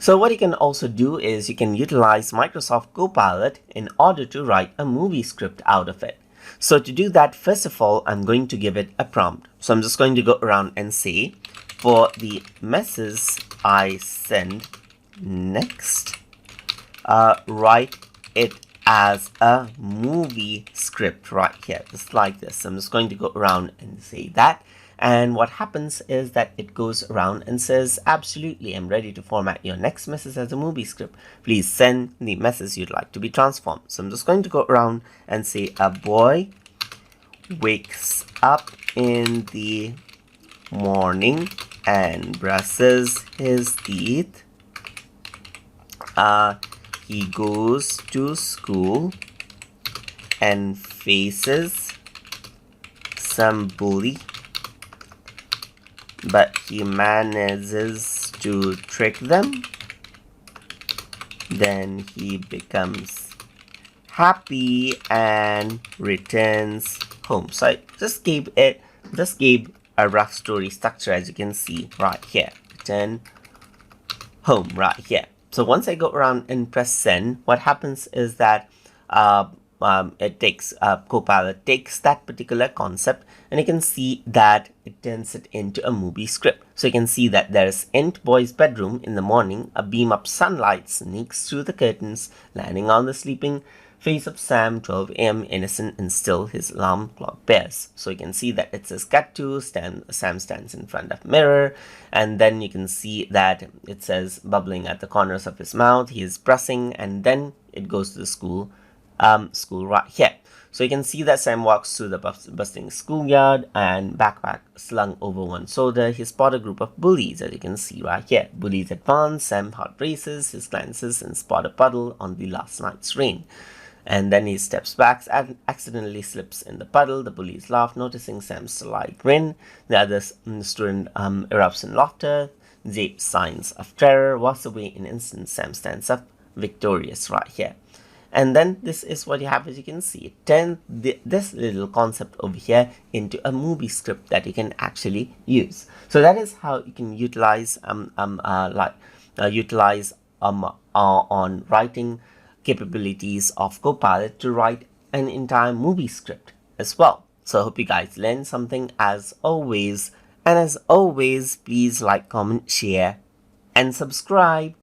So what you can also do is you can utilize Microsoft Copilot in order to write a movie script out of it. So to do that, first of all, I'm going to give it a prompt. So I'm just going to go around and say, for the message I send next, write it as a movie script right here, just like this. I'm just going to go around and say that. And what happens is that it goes around and says, absolutely, I'm ready to format your next message as a movie script. Please send the message you'd like to be transformed. So I'm just going to go around and say, a boy wakes up in the morning and brushes his teeth. He goes to school and faces some bully, but he manages to trick them. Then he becomes happy and returns home. So I just gave a rough story structure, as you can see right here. Return home right here. So once I go around and press send, what happens is that Copilot takes that particular concept, and you can see that it turns it into a movie script. So you can see that there's int boy's bedroom in the morning, a beam of sunlight sneaks through the curtains, landing on the sleeping face of Sam, 12 a.m. innocent and still his alarm clock bears. So you can see that it says cut to Sam stands in front of mirror, and then you can see that it says bubbling at the corners of his mouth, he is brushing, and then it goes to the school right here. So you can see that Sam walks through the bustling schoolyard and backpack slung over one shoulder. He spot a group of bullies, as you can see right here. Bullies advance, Sam heart races, his glances and spot a puddle on the last night's rain. And then he steps back and accidentally slips in the puddle. The bullies laugh, noticing Sam's sly grin. The other student erupts in laughter. Zape signs of terror, walks away in an instant. Sam stands up, victorious right here. And then this is what you have, as you can see. It turns this little concept over here into a movie script that you can actually use. So that is how you can utilize on writing capabilities of Copilot to write an entire movie script as well. So I hope you guys learned something as always. And as always, please like, comment, share, and subscribe.